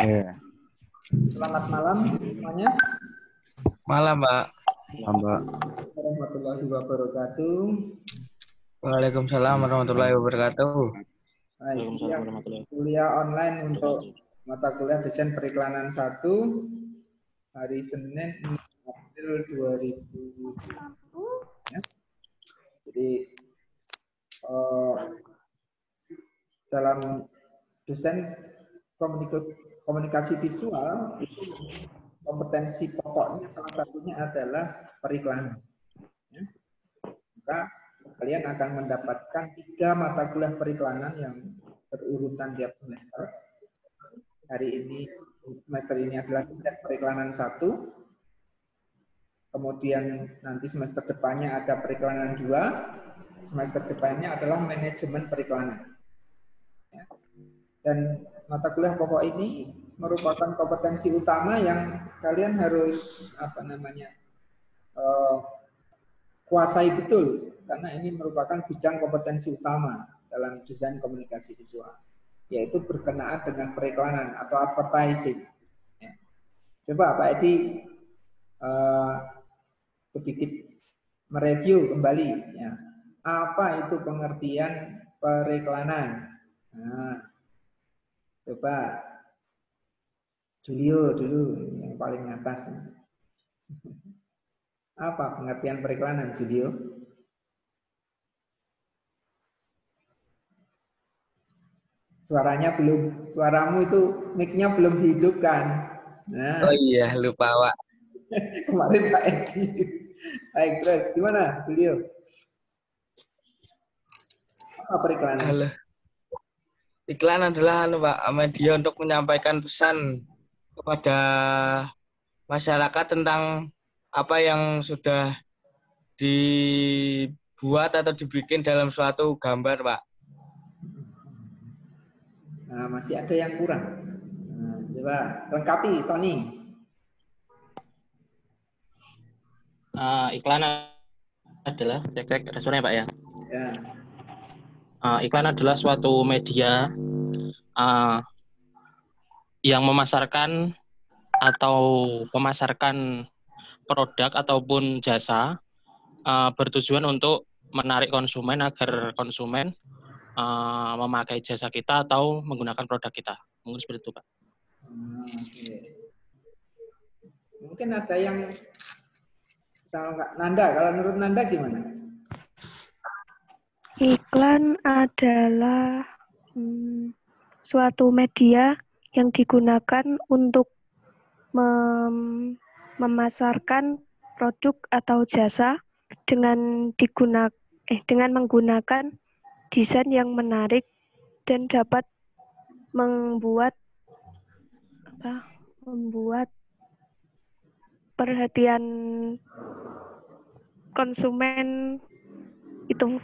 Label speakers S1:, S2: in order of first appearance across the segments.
S1: Iya.
S2: Selamat malam semuanya.
S3: Malam, Mbak.
S1: Mbak.
S2: Warahmatullahi wabarakatuh.
S3: Waalaikumsalam warahmatullahi wabarakatuh.
S2: Baik, kuliah online untuk mata kuliah desain periklanan 1 hari Senin 6 April 2020. Ya. Jadi dalam desain komunikasi visual itu kompetensi pokoknya salah satunya adalah periklanan. Ya. Maka kalian akan mendapatkan 3 mata kuliah periklanan yang berurutan tiap semester. Hari ini semester ini adalah desain periklanan 1. Kemudian nanti semester depannya ada periklanan 2. Semester depannya adalah manajemen periklanan. Ya. Dan mata kuliah pokok ini merupakan kompetensi utama yang kalian harus kuasai betul, karena ini merupakan bidang kompetensi utama dalam desain komunikasi visual, yaitu berkenaan dengan periklanan atau advertising. Ya. Coba Pak Edi sedikit mereview kembali, ya. Apa itu pengertian periklanan? Nah, coba Julio dulu yang paling atas. Apa pengertian periklanan, Julio? Suaramu itu mic-nya belum dihidupkan. Nah.
S3: Oh iya, lupa, Pak.
S2: Kemarin Pak Edi. Baik, terus gimana, Julio? Apa periklanan?
S3: Halo. Iklan adalah Pak, media untuk menyampaikan pesan kepada masyarakat tentang apa yang sudah dibuat atau dibikin dalam suatu gambar, Pak.
S2: Nah, masih ada yang kurang. Nah, coba lengkapi, Tony.
S4: Iklan adalah cek responnya Pak ya.
S2: Ya.
S4: Iklan adalah suatu media yang memasarkan atau memasarkan produk ataupun jasa bertujuan untuk menarik konsumen agar konsumen memakai jasa kita atau menggunakan produk kita. Mungkin seperti itu, Pak.
S2: Okay. Mungkin ada yang Nanda, kalau menurut Nanda gimana?
S5: Iklan adalah suatu media yang digunakan untuk memasarkan produk atau jasa dengan menggunakan desain yang menarik dan dapat membuat perhatian konsumen itu.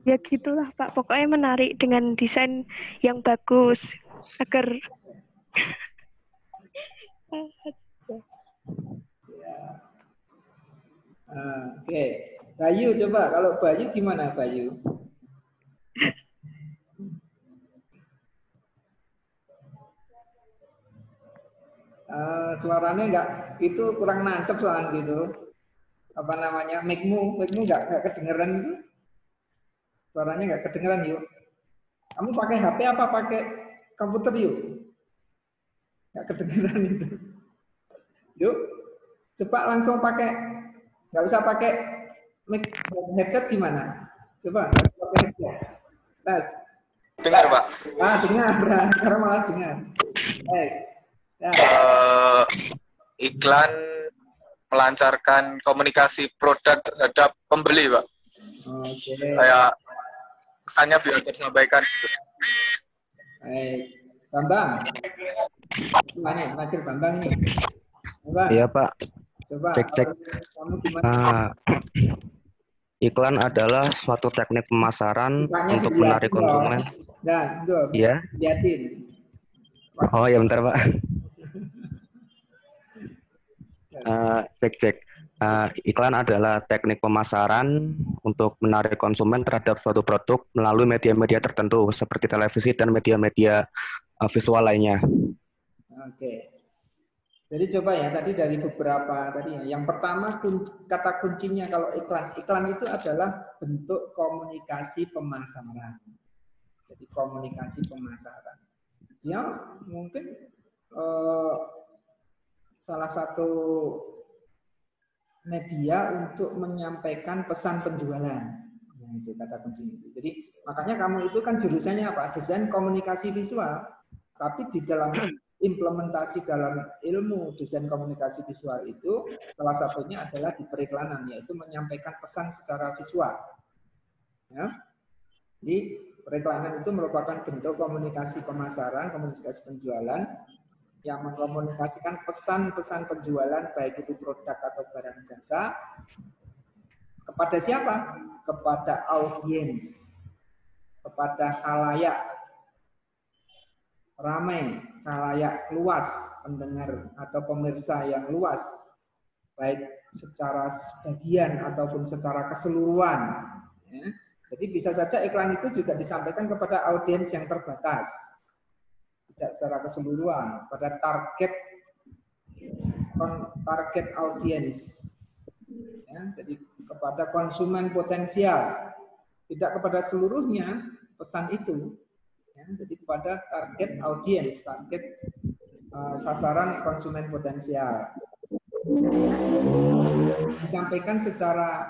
S5: Ya gitulah Pak, pokoknya menarik dengan desain yang bagus agar
S2: Oke. Bayu coba, kalau Bayu gimana Bayu? Suaranya enggak, itu kurang nancep soalnya gitu. Apa namanya, mic-mu enggak kedengeran gitu. Suaranya enggak kedengeran yuk. Kamu pakai HP apa pakai komputer yuk? Enggak kedengeran itu. Yuk, coba langsung pakai, enggak usah pakai mic headset gimana? Coba pakai headset. Tes.
S6: Dengar, Pak.
S2: Dengar. Sekarang malah dengar. Baik. Ya.
S6: Iklan melancarkan komunikasi produk terhadap pembeli, Pak.
S2: Oke.
S6: Kayak kesannya biar tersampaikan.
S2: Baik. Bambang. Gimana? Terakhir Bambang ini. Bambang.
S1: Iya, Pak.
S2: Coba.
S1: Cek.
S2: Kamu gimana?
S1: Iklan adalah suatu teknik pemasaran untuk menarik konsumen.
S2: Nah, itu.
S1: Iya.
S2: Lihatin.
S1: Oh ya bentar Pak. Cek. Iklan adalah teknik pemasaran untuk menarik konsumen terhadap suatu produk melalui media-media tertentu seperti televisi dan media-media visual lainnya.
S2: Oke. Jadi coba ya tadi dari beberapa tadi ya. Yang pertama kata kuncinya kalau iklan. Iklan itu adalah bentuk komunikasi pemasaran. Jadi komunikasi pemasaran. Ya mungkin salah satu media untuk menyampaikan pesan penjualan. Nah, itu kata kuncinya. Jadi makanya kamu itu kan jurusannya apa? Desain komunikasi visual. Tapi di dalam implementasi dalam ilmu desain komunikasi visual itu salah satunya adalah di periklanan, yaitu menyampaikan pesan secara visual. Ya. Jadi periklanan itu merupakan bentuk komunikasi pemasaran, komunikasi penjualan yang mengkomunikasikan pesan-pesan penjualan baik itu produk atau barang jasa kepada siapa? Kepada audiens, kepada khalayak ramai, khalayak luas, pendengar atau pemirsa yang luas, baik secara sebagian ataupun secara keseluruhan. Ya. Jadi bisa saja iklan itu juga disampaikan kepada audiens yang terbatas, tidak secara keseluruhan, pada target audiens. Ya, jadi kepada konsumen potensial, tidak kepada seluruhnya pesan itu. Ya, jadi kepada target audiens, target sasaran konsumen potensial. Disampaikan secara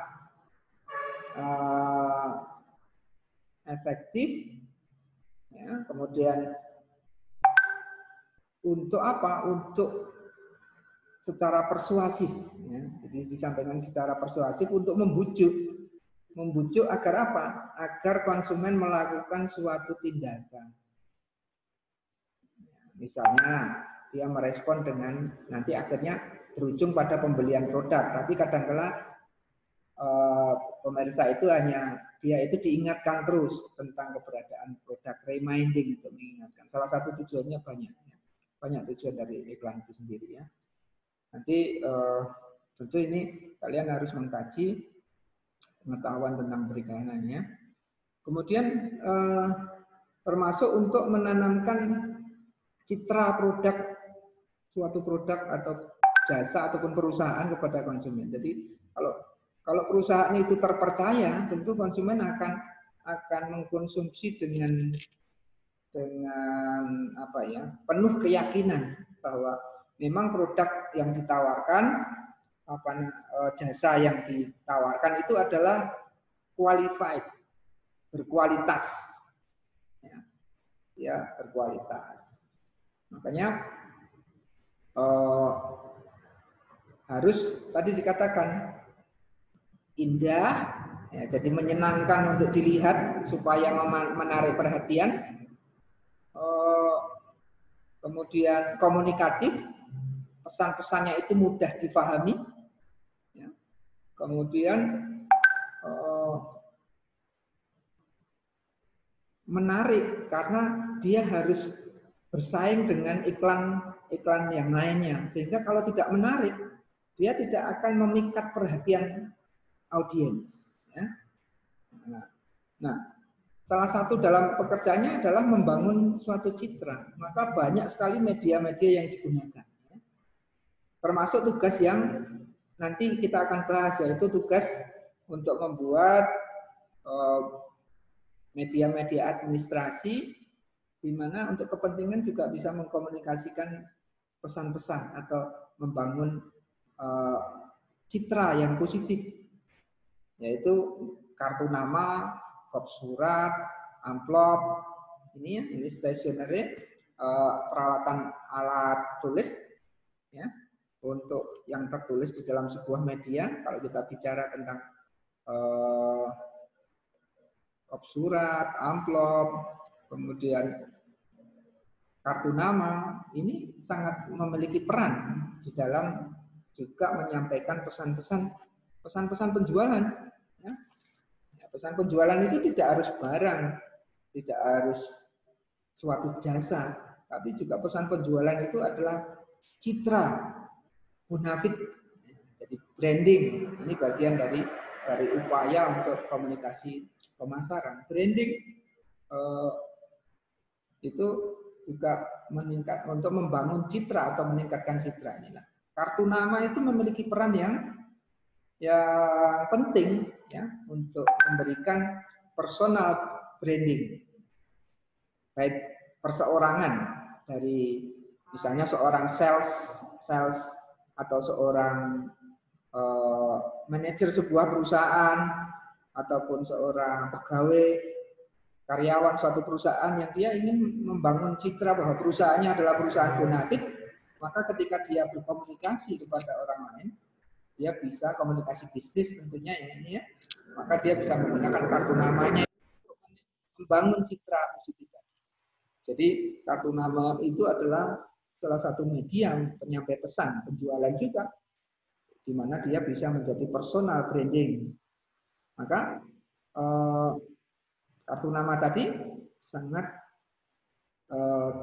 S2: efektif, ya, kemudian untuk apa? Untuk secara persuasif. Ya. Jadi disampaikan secara persuasif untuk membujuk agar apa? Agar konsumen melakukan suatu tindakan. Misalnya dia merespon dengan nanti akhirnya berujung pada pembelian produk, tapi kadang-kala pemirsa itu hanya dia itu diingatkan terus tentang keberadaan produk, reminding untuk mengingatkan. Salah satu tujuannya banyak tujuan dari iklan itu sendiri ya. Nanti tentu ini kalian harus mengkaji pengetahuan tentang periklanannya. Kemudian termasuk untuk menanamkan citra produk, suatu produk atau jasa ataupun perusahaan kepada konsumen. Jadi kalau perusahaan itu terpercaya, tentu konsumen akan mengkonsumsi dengan apa ya, penuh keyakinan bahwa memang produk yang ditawarkan, jasa yang ditawarkan itu adalah qualified, berkualitas, ya berkualitas. Makanya harus tadi dikatakan indah, ya, jadi menyenangkan untuk dilihat supaya menarik perhatian. Kemudian komunikatif, pesan-pesannya itu mudah difahami. Ya. Kemudian menarik karena dia harus bersaing dengan iklan yang lainnya. Sehingga kalau tidak menarik, dia tidak akan memikat perhatian audiens. Ya. Nah, salah satu dalam pekerjaannya adalah membangun suatu citra. Maka banyak sekali media-media yang digunakan. Termasuk tugas yang nanti kita akan bahas, yaitu tugas untuk membuat media-media administrasi, di mana untuk kepentingan juga bisa mengkomunikasikan pesan-pesan atau membangun citra yang positif, yaitu kartu nama, kop surat, amplop, ini stationery, peralatan alat tulis, ya, untuk yang tertulis di dalam sebuah media. Kalau kita bicara tentang kop surat, amplop, kemudian kartu nama, ini sangat memiliki peran di dalam juga menyampaikan pesan-pesan penjualan. Ya. Pesan penjualan itu tidak harus barang, tidak harus suatu jasa, tapi juga pesan penjualan itu adalah citra, bonafit, jadi branding. Ini bagian dari upaya untuk komunikasi pemasaran. Branding itu juga untuk membangun citra atau meningkatkan citra ini. Nah, kartu nama itu memiliki peran yang penting ya untuk memberikan personal branding, baik perseorangan dari misalnya seorang sales atau seorang manajer sebuah perusahaan ataupun seorang pegawai karyawan suatu perusahaan yang dia ingin membangun citra bahwa perusahaannya adalah perusahaan bonafit, maka ketika dia berkomunikasi kepada orang lain, dia bisa komunikasi bisnis tentunya ini ya, maka dia bisa menggunakan kartu namanya untuk membangun citra positif. Jadi kartu nama itu adalah salah satu media penyampai pesan, penjualan juga, di mana dia bisa menjadi personal branding. Maka kartu nama tadi sangat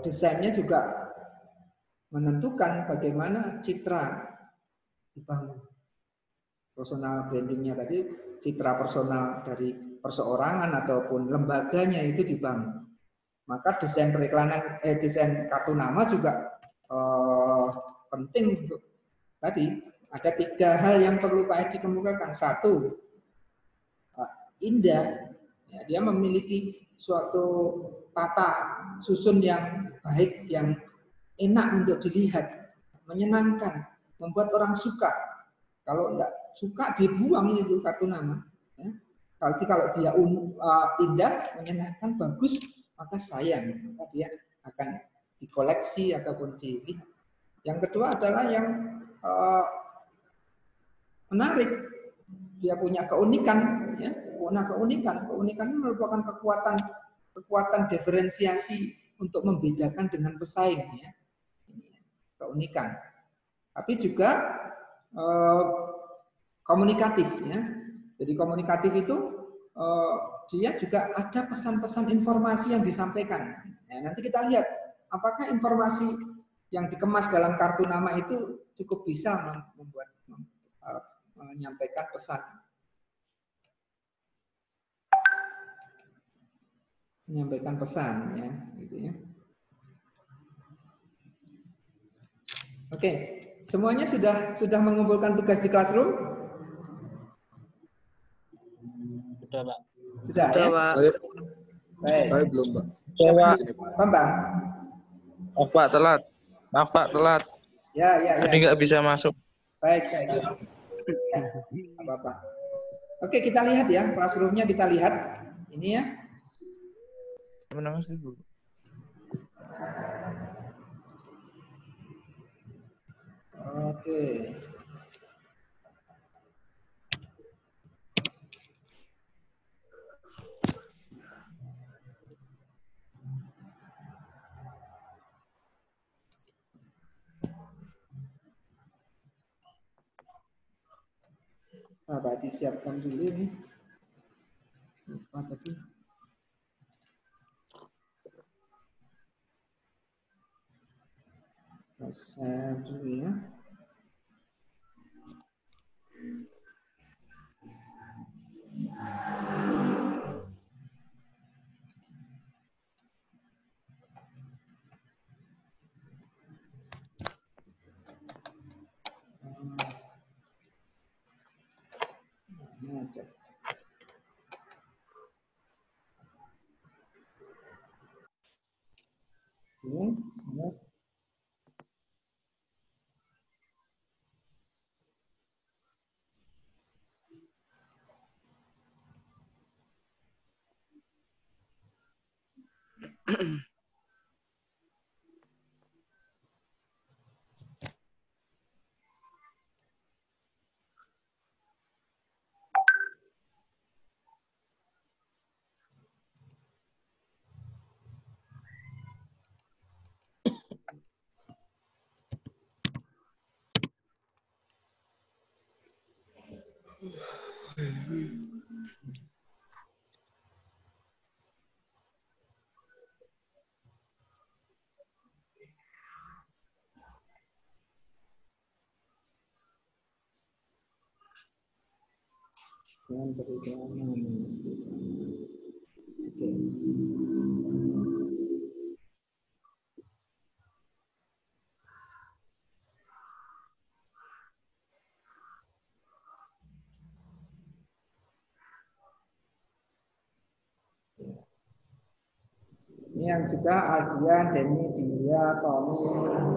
S2: desainnya juga menentukan bagaimana citra dibangun. Personal brandingnya tadi, citra personal dari perseorangan ataupun lembaganya itu dibangun. Maka desain periklanan, desain kartu nama juga penting untuk tadi. Ada 3 hal yang perlu Pak Edi kemukakan. 1, indah. Ya, dia memiliki suatu tata susun yang baik, yang enak untuk dilihat, menyenangkan, membuat orang suka. Kalau enggak suka dibuang itu kartu nama. Ya. Kalau dia indah, menyenangkan, bagus, maka sayang, maka dia akan dikoleksi ataupun dilihat. Yang kedua adalah yang menarik, dia punya keunikan, ya. Keunikan merupakan kekuatan diferensiasi untuk membedakan dengan pesaing, ya. Keunikan. Tapi juga komunikatif, ya. Jadi komunikatif itu dia juga ada pesan-pesan informasi yang disampaikan. Nah, nanti kita lihat apakah informasi yang dikemas dalam kartu nama itu cukup bisa menyampaikan pesan. Menyampaikan pesan, ya, gitu ya. Oke, semuanya sudah mengumpulkan tugas di classroom?
S4: Sudah, Pak.
S2: Sudah,
S3: Sudah,
S2: ya?
S3: Pak.
S2: Baik.
S6: Saya belum, Pak.
S7: Pak.
S2: Bambang.
S7: Maaf Pak, telat. Maaf Pak, telat.
S2: Ya.
S7: Tadi nggak bisa masuk.
S2: Baik. Ya, apa-apa. Oke, kita lihat ya, classroom-nya kita lihat. Ini ya.
S7: Menang sih, Bu.
S2: Oke. Nah, disiapkan dulu nih. Lupa tadi. Share dulu ya. Cek. Ini yang sudah Aldian, Denny, Dia, Tony,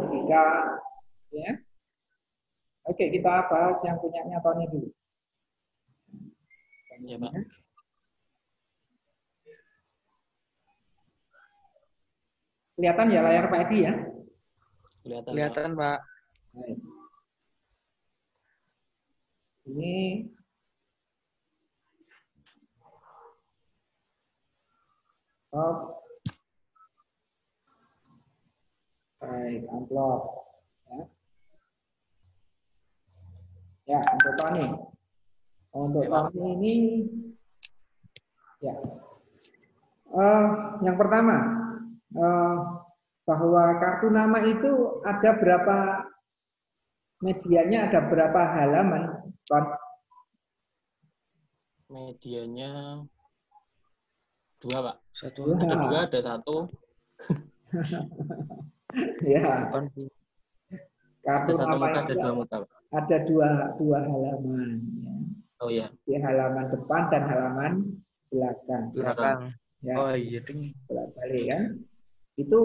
S2: Dika. Ya. Oke, kita bahas yang punyanya Tony dulu.
S4: Ya, Pak.
S2: Kelihatan ya layar Pak Edi ya?
S4: Kelihatan, Pak.
S3: Kelihatan, Pak.
S2: Baik. Ini baik, amplop. Ya. Ya, untuk Tony. Untuk Tony ini, ya. Yang pertama, bahwa kartu nama itu ada berapa medianya, ada berapa halaman, Ton?
S4: Medianya 2, Pak.
S3: Satu.
S4: Ada 2, ada 1.
S2: Ya. Kartu
S4: Ada 1
S2: nama
S4: muka, ada
S2: itu
S4: 2 muka, Pak.
S2: ada dua halaman. Ya.
S4: Oh iya.
S2: Di halaman depan dan halaman belakang. Ya.
S3: Oh iya, ding.
S2: Bolak-balik kan. Itu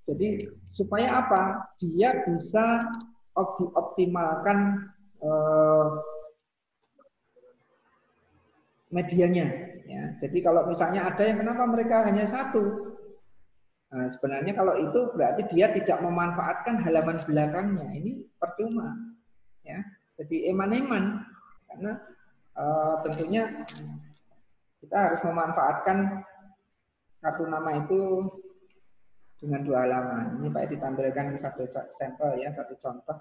S2: jadi supaya apa? Dia bisa dioptimalkan medianya. Ya. Jadi kalau misalnya ada yang kenapa mereka hanya 1? Nah, sebenarnya kalau itu berarti dia tidak memanfaatkan halaman belakangnya. Ini percuma. Ya. Jadi eman-eman. Karena tentunya kita harus memanfaatkan kartu nama itu dengan 2 halaman. Ini Pak ditampilkan satu sampel ya, satu contoh.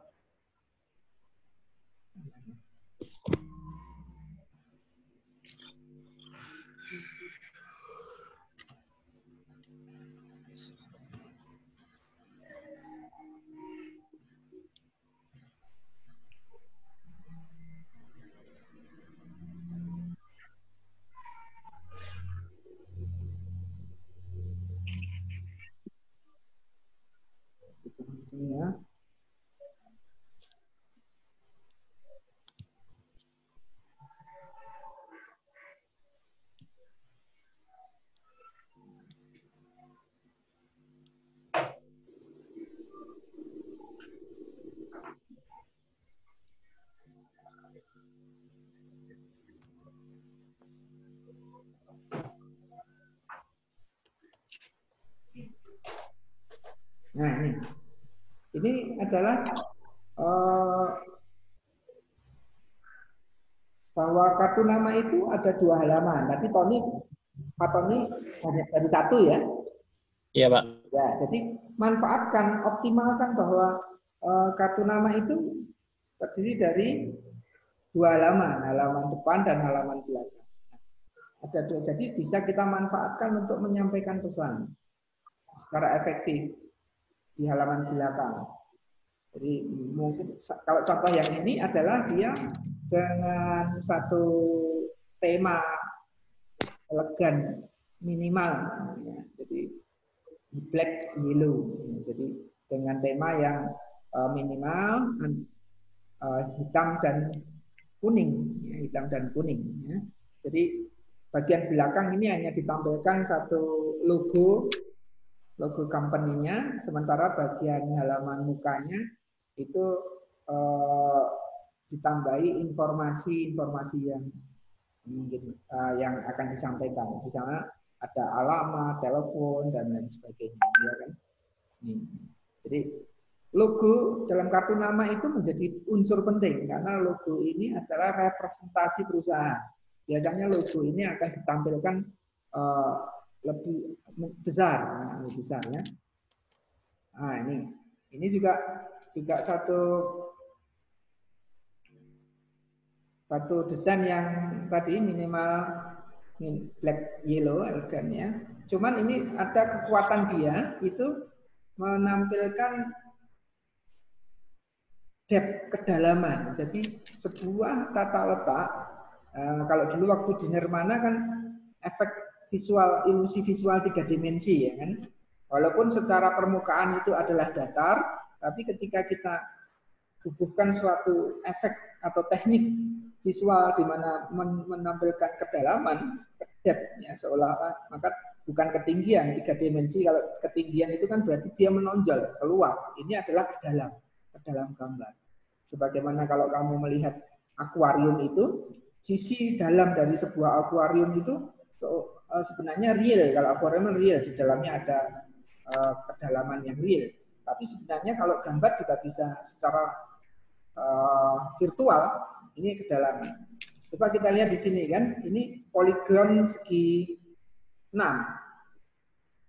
S2: Ini ya. Nah, ini adalah bahwa kartu nama itu ada 2 halaman. Tadi Pak Tony hanya dari 1 ya.
S4: Iya, Pak.
S2: Ya, jadi manfaatkan, optimalkan bahwa kartu nama itu terdiri dari 2 halaman, halaman depan dan halaman belakang. Ada 2, jadi bisa kita manfaatkan untuk menyampaikan pesan secara efektif di halaman belakang. Jadi mungkin kalau contoh yang ini adalah dia dengan satu tema elegan minimal, ya. Jadi black yellow. Jadi dengan tema yang minimal hitam dan kuning, ya, hitam dan kuning. Ya. Jadi bagian belakang ini hanya ditampilkan satu logo company-nya, sementara bagian halaman mukanya itu ditambahi informasi yang mungkin yang akan disampaikan. Di sana ada alamat, telepon dan lain sebagainya, ya kan? Jadi logo dalam kartu nama itu menjadi unsur penting karena logo ini adalah representasi perusahaan. Biasanya logo ini akan ditampilkan lebih besar ya. Nah, ini juga satu desain yang tadi minimal black yellow elegan ya. Cuman ini ada kekuatan dia itu menampilkan depth, kedalaman. Jadi sebuah tata letak kalau dulu waktu di Nirmana kan efek visual, ilusi visual 3 dimensi ya kan. Walaupun secara permukaan itu adalah datar, tapi ketika kita bubuhkan suatu efek atau teknik visual di mana menampilkan kedalaman, depth ya seolah-olah, maka bukan ketinggian, 3 dimensi. Kalau ketinggian itu kan berarti dia menonjol, keluar. Ini adalah ke dalam gambar. Sebagaimana kalau kamu melihat akuarium itu, sisi dalam dari sebuah akuarium itu sebenarnya real. Kalau akuarium real, di dalamnya ada kedalaman yang real. Tapi sebenarnya kalau gambar juga bisa secara virtual, ini kedalaman. Coba kita lihat di sini kan, ini poligon segi 6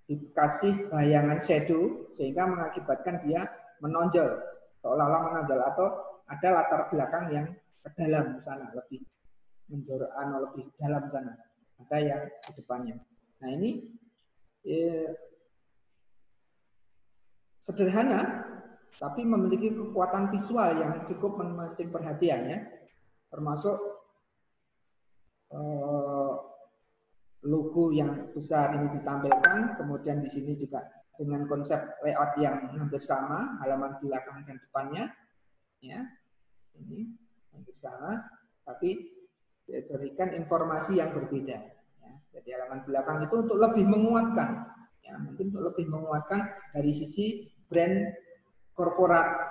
S2: dikasih bayangan shadow sehingga mengakibatkan dia menonjol, seolah-olah menonjol, atau ada latar belakang yang ke dalam sana, lebih menjorok, lebih dalam sana, ada yang di depannya. Nah ini sederhana tapi memiliki kekuatan visual yang cukup memancing perhatian ya, termasuk logo yang besar ini ditampilkan, kemudian di sini juga dengan konsep layout yang hampir sama, halaman belakang dan depannya, ya, ini hampir sama, tapi diberikan informasi yang berbeda. Ya. Jadi halaman belakang itu untuk lebih menguatkan, ya, mungkin untuk lebih menguatkan dari sisi brand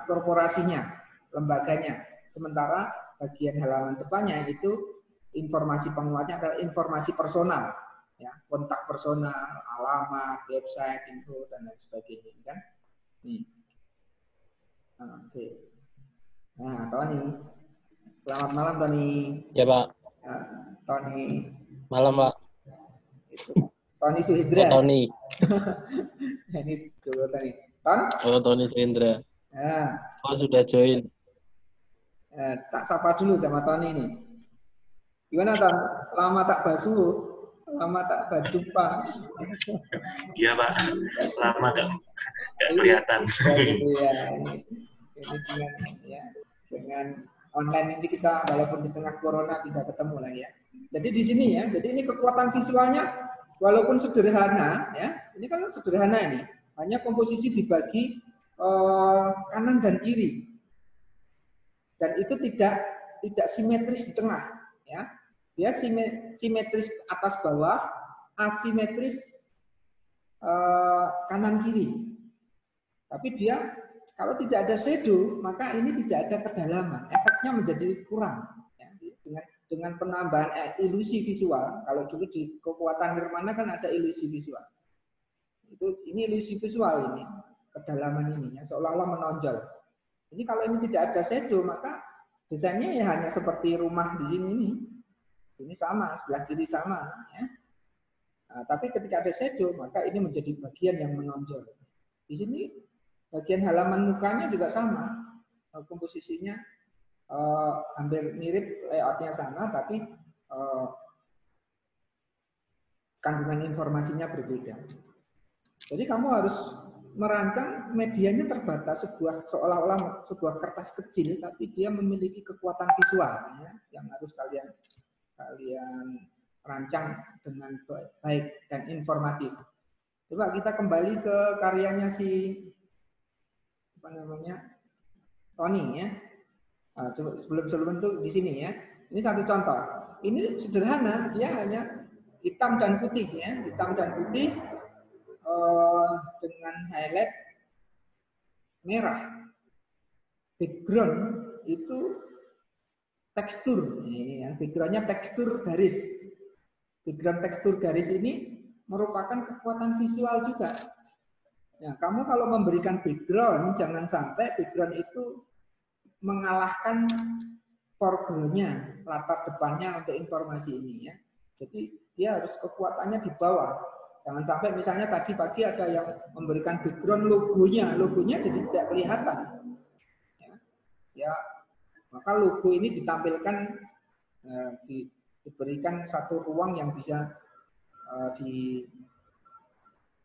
S2: korporasinya, lembaganya. Sementara bagian halaman depannya itu informasi penguatnya adalah informasi personal, ya, kontak personal, alamat, website, info dan lain sebagainya, kan? Nih. Oke. Nah, Tony. Selamat malam, Tony.
S4: Ya, Pak.
S2: Nah, Tony.
S4: Malam, Pak.
S2: Itu. Tony Suhindra.
S4: Oh, Tony.
S2: Ini dulu Tony. Ton?
S4: Oh, Tony Suhindra.
S2: Nah.
S4: Oh, sudah join.
S2: Tak sapa dulu sama Tony nih. Gimana, Ton? Lama tak basu, lama tak berjumpa.
S8: Iya, Pak. Lama nggak kelihatan.
S2: Ya, gitu ya. Ini dengan online ini kita walaupun di tengah corona bisa ketemu lah ya. Jadi di sini ya, jadi ini kekuatan visualnya walaupun sederhana ya. Ini kan sederhana ini. Hanya komposisi dibagi kanan dan kiri. Dan itu tidak simetris di tengah. Ya, dia simetris atas bawah, asimetris kanan kiri. Tapi dia kalau tidak ada shadow, maka ini tidak ada kedalaman. Efeknya menjadi kurang. Ya, dengan penambahan ilusi visual. Kalau dulu di kekuatan Nirmana kan ada ilusi visual. Ini ilusi visual ini, kedalaman ini, ya, seolah-olah menonjol. Ini kalau ini tidak ada shadow, maka desainnya ya hanya seperti rumah di sini nih. Ini sama, sebelah kiri sama. Ya. Nah, tapi ketika ada shadow, maka ini menjadi bagian yang menonjol. Di sini bagian halaman mukanya juga sama. Komposisinya hampir mirip, layoutnya sama, tapi kandungan informasinya berbeda. Jadi kamu harus merancang medianya terbatas, seolah-olah sebuah kertas kecil, tapi dia memiliki kekuatan visual ya, yang harus kalian rancang dengan baik dan informatif. Coba kita kembali ke karyanya si Tony ya. Nah, sebelum itu di sini ya. Ini satu contoh. Ini sederhana, dia hanya hitam dan putih ya, hitam dan putih. Dengan highlight merah. Background itu tekstur. Ini ya, backgroundnya tekstur garis. Background tekstur garis ini merupakan kekuatan visual juga. Nah, kamu kalau memberikan background, jangan sampai background itu mengalahkan foreground-nya, latar depannya untuk informasi ini ya. Jadi dia harus kekuatannya di bawah. Jangan sampai misalnya tadi pagi ada yang memberikan background logonya jadi tidak kelihatan. Ya, maka logo ini ditampilkan, diberikan satu ruang yang bisa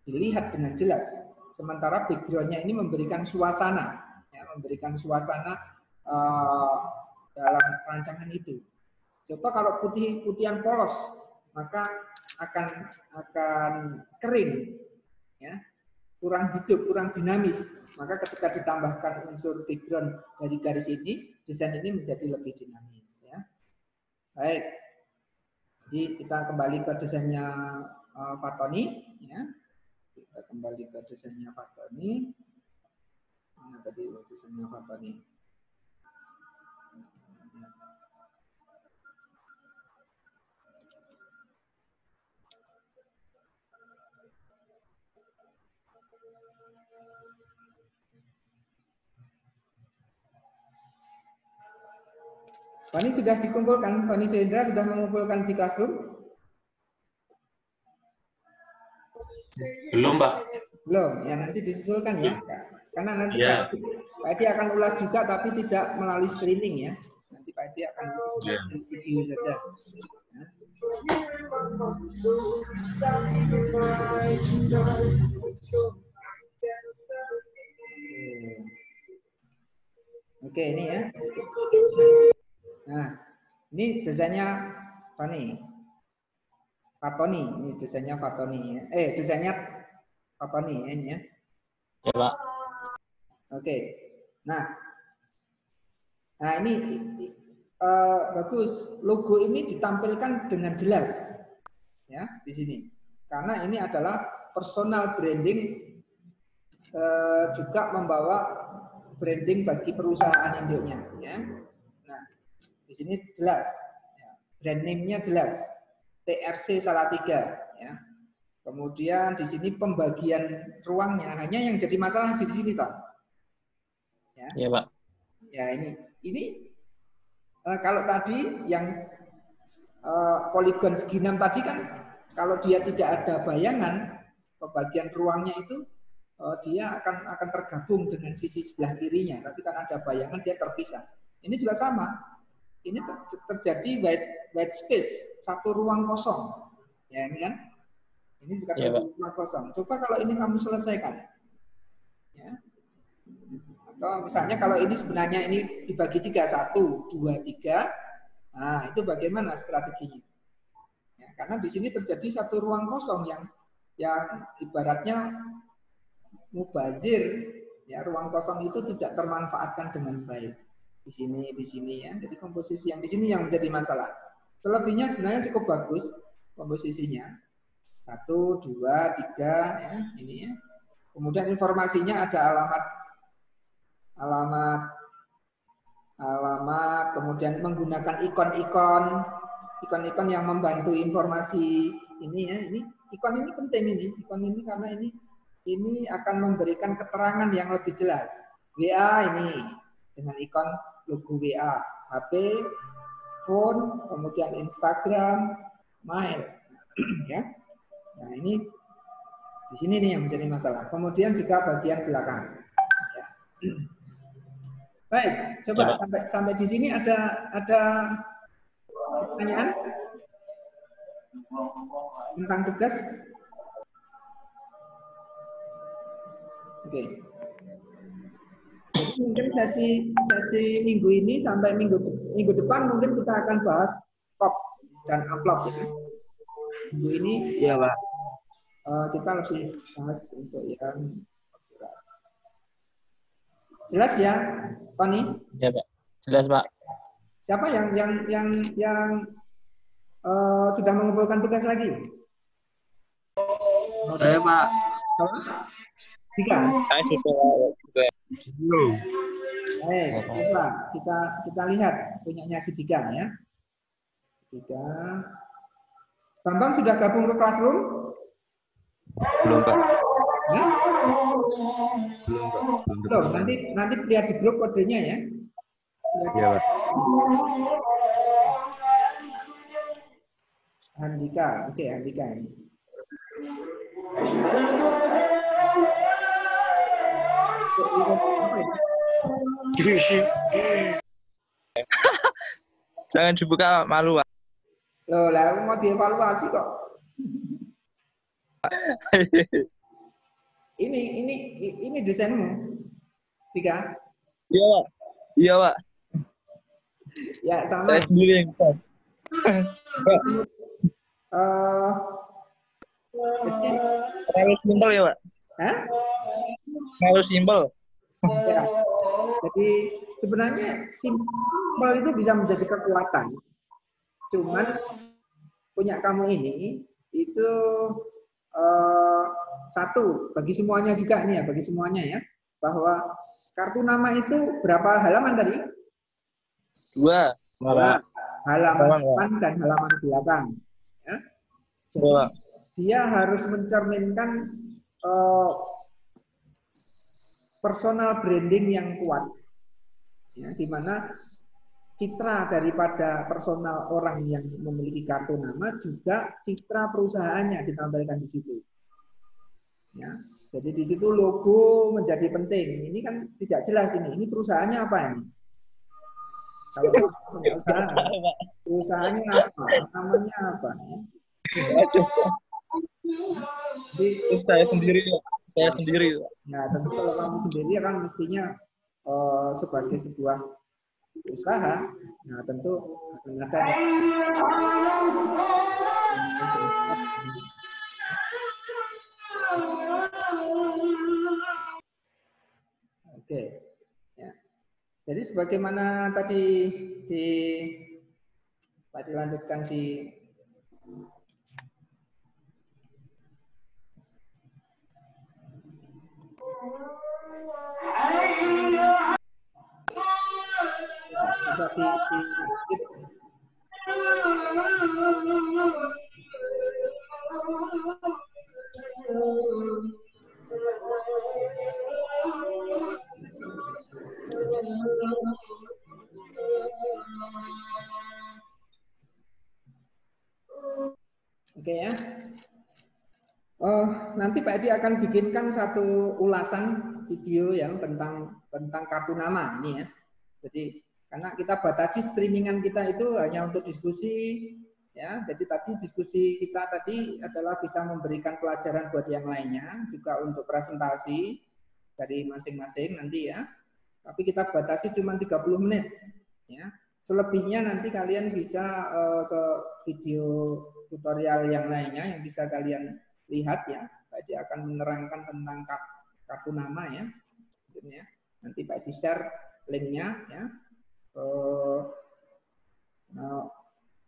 S2: dilihat dengan jelas. Sementara backgroundnya ini memberikan suasana, ya, dalam rancangan itu. Coba kalau putihan polos, maka akan kering, ya, kurang hidup, kurang dinamis. Maka ketika ditambahkan unsur background dari garis ini, desain ini menjadi lebih dinamis. Ya. Baik, jadi kita kembali ke desainnya Fatoni, ya. Kita kembali ke desainnya Fatoni. Mana tadi desainnya Fatoni? Fani sudah dikumpulkan, Fani Sendra sudah mengumpulkan di Classroom?
S8: Belum, Pak.
S2: Belum, ya nanti disusulkan ya. Karena nanti
S8: Ya.
S2: Pak Edi akan ulas juga, tapi tidak melalui streaming ya. Nanti Pak Edi akan video saja. Oke, ini ya. Nah, ini desainnya Fani. Fatoni, ini desainnya Fatoni ya. Desainnya Fatoni ya, ini ya.
S4: Ya, Pak.
S2: Oke. Nah ini bagus. Logo ini ditampilkan dengan jelas ya di sini. Karena ini adalah personal branding, juga membawa branding bagi perusahaan induknya ya. Nah, di sini jelas ya. Brand name-nya jelas. TRC Salatiga ya. Kemudian di sini pembagian ruangnya hanya yang jadi masalah di sini Pak. Ya.
S4: Iya, Pak.
S2: Ya ini kalau tadi yang poligon segi 6 tadi kan kalau dia tidak ada bayangan pembagian ruangnya itu dia akan tergabung dengan sisi sebelah kirinya, tapi kan ada bayangan dia terpisah. Ini juga sama. Ini terjadi white space, satu ruang kosong. Ya ini kan. Ini juga terjadi ruang kosong. Coba kalau ini kamu selesaikan. Ya. Atau misalnya kalau ini sebenarnya ini dibagi 3, 1, 2, 3. Nah, itu bagaimana strateginya? Ya, karena di sini terjadi satu ruang kosong yang ibaratnya mubazir, ya, ruang kosong itu tidak termanfaatkan dengan baik. Di sini ya. Jadi komposisi yang di sini yang menjadi masalah. Selebihnya sebenarnya cukup bagus komposisinya. 1, 2, 3 ya, ini ya. Kemudian informasinya ada alamat, kemudian menggunakan ikon-ikon yang membantu informasi ini ya. Ini ikon ini penting ikon ini karena ini akan memberikan keterangan yang lebih jelas. WA ini dengan ikon logo WA, HP, phone, kemudian Instagram, mail, ya. Nah ini di sini nih yang menjadi masalah. Kemudian juga bagian belakang. Ya. Baik, coba sampai di sini ada pertanyaan tentang tugas? Oke. Jadi mungkin sesi minggu ini sampai minggu depan mungkin kita akan bahas top dan upload ya. Minggu ini
S3: Iya, Pak.
S2: Kita lebih bahas untuk yang jelas ya, Fani?
S4: Ya, Pak. Jelas, Pak.
S2: Siapa yang sudah mengumpulkan tugas lagi?
S3: Saya, Pak.
S2: Jika?
S7: Saya sudah.
S2: Coba kita lihat punyanya si Jika ya. Jika Bambang sudah gabung ke Classroom?
S9: Belum, Pak.
S2: Ya?
S9: Belum, Pak.
S2: Nanti lihat di grup kodenya ya.
S9: Iya, Pak.
S2: Andika, oke Andika ini.
S7: Jangan dibuka, malu, Pak.
S2: Loh, lah aku mau dievaluasi kok. ini desainmu, Dika?
S7: Iya, Pak. Iya, Pak.
S2: Ya sama.
S7: Saya sendiri yang buat. Terlalu simpel ya, Pak?
S2: Hah?
S7: Terlalu simpel.
S2: Ya. Jadi sebenarnya simpel itu bisa menjadi kekuatan. Cuman punya kamu ini itu satu bagi semuanya juga nih ya, bagi semuanya ya, bahwa kartu nama itu berapa halaman tadi?
S7: 2.
S2: Halaman depan dan halaman belakang. Ya. Jadi dia harus mencerminkan personal branding yang kuat, ya, di mana citra daripada personal orang yang memiliki kartu nama juga citra perusahaannya ditampilkan di situ. Ya, jadi di situ logo menjadi penting. Ini kan tidak jelas ini perusahaannya apa ini? Kalau punya usaha, perusahaannya apa? Namanya apa? Ya? Jadi,
S7: saya sendiri.
S2: Nah, tentu kalau kamu sendiri kan mestinya sebagai sebuah usaha, nah tentu akan ada. Oke, ya. Jadi sebagaimana tadi dilanjutkan di Oke ya. Nanti Pak Edi akan bikinkan satu ulasan video yang tentang kartu nama ini ya. Jadi karena kita batasi streamingan kita itu hanya untuk diskusi ya. Jadi tadi diskusi kita tadi adalah bisa memberikan pelajaran buat yang lainnya, juga untuk presentasi dari masing-masing nanti ya. Tapi kita batasi cuma 30 menit ya. Selebihnya nanti kalian bisa ke video tutorial yang lainnya yang bisa kalian lihat ya. Pak Edi akan menerangkan tentang kartu nama ya. Nanti Pak Edi share linknya ya.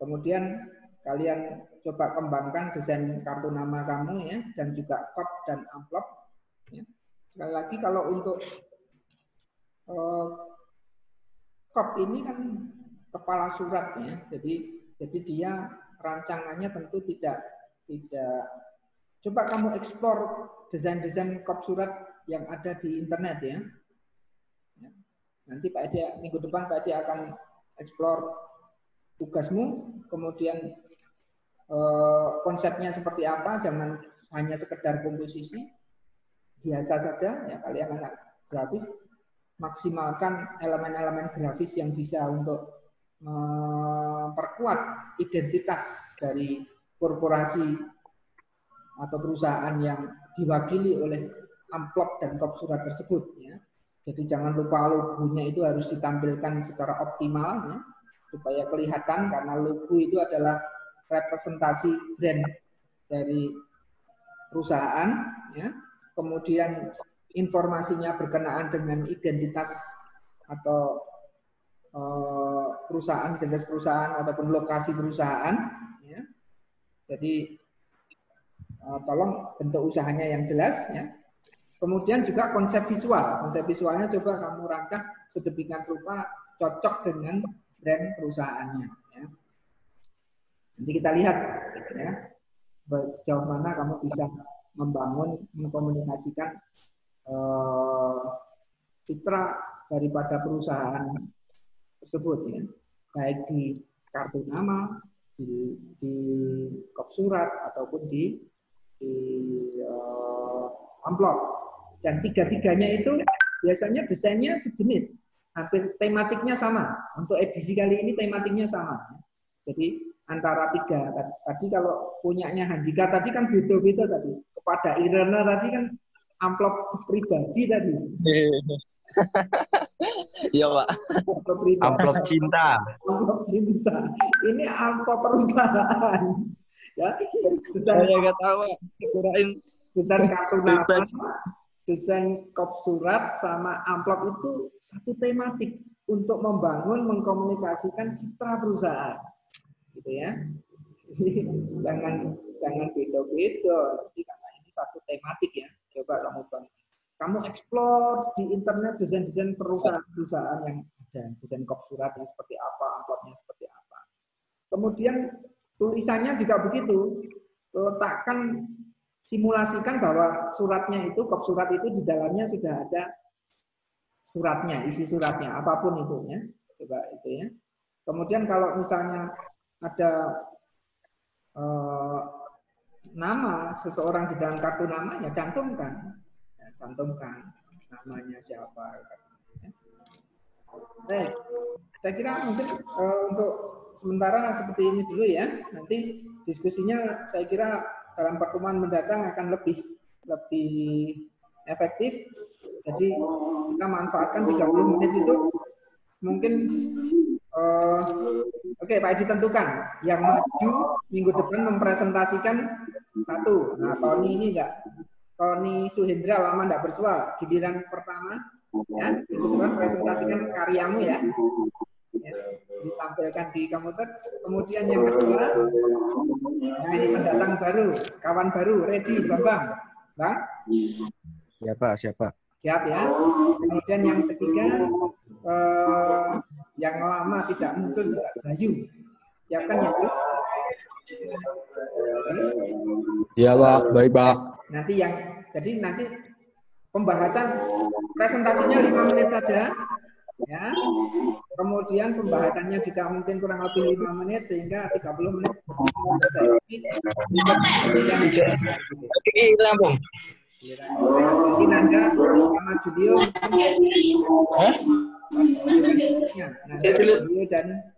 S2: Kemudian kalian coba kembangkan desain kartu nama kamu ya, dan juga kop dan amplop. Ya. Sekali lagi kalau untuk kop ini kan kepala surat ya, jadi dia rancangannya tentu tidak. Coba kamu eksplor desain-desain kop surat yang ada di internet ya. Nanti Pak Edi minggu depan Pak Edi akan eksplor tugasmu, kemudian konsepnya seperti apa, jangan hanya sekedar komposisi, biasa saja ya, kalian anak grafis, maksimalkan elemen-elemen grafis yang bisa untuk memperkuat identitas dari korporasi atau perusahaan yang diwakili oleh amplop dan kop surat tersebut ya. Jadi jangan lupa logonya itu harus ditampilkan secara optimal ya, supaya kelihatan, karena logo itu adalah representasi brand dari perusahaan ya. Kemudian informasinya berkenaan dengan identitas atau perusahaan, identitas perusahaan ataupun lokasi perusahaan ya. Jadi tolong bentuk usahanya yang jelas ya. Kemudian juga konsep visual. Konsep visualnya coba kamu rancang sedemikian rupa cocok dengan brand perusahaannya ya. Nanti kita lihat ya, sejauh mana kamu bisa mengkomunikasikan citra daripada perusahaan tersebut ya, baik di kartu nama, di kop surat ataupun di amplop. Dan tiga-tiganya itu biasanya desainnya sejenis, hampir tematiknya sama. Untuk edisi kali ini tematiknya sama. Jadi antara tiga. Tadi kalau punyanya Handika tadi kan beda-beda tadi. Kepada Irena tadi kan amplop pribadi tadi.
S7: Iya, Pak.
S1: Amplop cinta.
S2: Amplop cinta. Ini amplop perusahaan. Ya,
S7: Saya nggak tahu, kirain
S2: desain kartu nama, desain kop surat sama amplop itu satu tematik untuk membangun, mengkomunikasikan citra perusahaan, gitu ya. jangan beda-beda. Nanti karena ini satu tematik ya. Coba kamu explore di internet desain-desain perusahaan-perusahaan yang ada, desain kop surat ini seperti apa, amplopnya seperti apa. Kemudian tulisannya juga begitu. Letakkan, simulasikan bahwa suratnya itu, kop surat itu di dalamnya sudah ada suratnya, isi suratnya, apapun itu ya. Coba itu ya. Kemudian kalau misalnya ada nama seseorang di dalam kartu nama, ya cantumkan. Cantumkan namanya siapa. Baik, saya kira mungkin untuk sementara seperti ini dulu ya. Nanti diskusinya saya kira dalam pertemuan mendatang akan lebih efektif. Jadi kita manfaatkan 30 menit itu mungkin oke, Pak Edi tentukan yang maju minggu depan mempresentasikan satu. Nah, Tony ini enggak. Tony Suhendra lama enggak bersua. Giliran pertama ya, minggu depan presentasikan karyamu ya. Ditampilkan di komputer. Kemudian yang kedua, nah ini pendatang baru, kawan baru, ready, Bambang. Bang?
S9: Ya Pak, siapa?
S2: Siap ya. Kemudian yang ketiga, yang lama tidak muncul juga Bayu. Siapkan ya, Bu?
S10: Iya, Pak. Baik, Pak.
S2: Jadi nanti pembahasan presentasinya 5 menit saja. Ya. Kemudian pembahasannya juga mungkin kurang lebih 5 menit sehingga 30 menit selesai.
S3: Ini Lampung.
S2: Nanti Nanda sama Julio. Nanda, Julio dan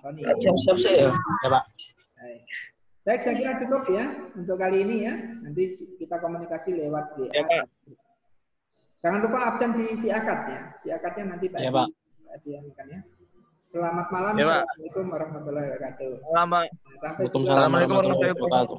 S2: Tony.
S3: Siap-siap saya. Ya, Pak.
S2: Baik, saya kira cukup ya untuk kali ini ya. Nanti kita komunikasi lewat WA.
S3: Ya, Pak.
S2: Jangan lupa absen di si akad ya. Si akadnya nanti Pak.
S4: Ya, Pak.
S2: Ya. Selamat malam.
S7: Ya, Pak.
S2: Assalamualaikum warahmatullahi wabarakatuh.
S7: Selamat.
S2: Sampai jumpa.
S4: Assalamualaikum warahmatullahi wabarakatuh.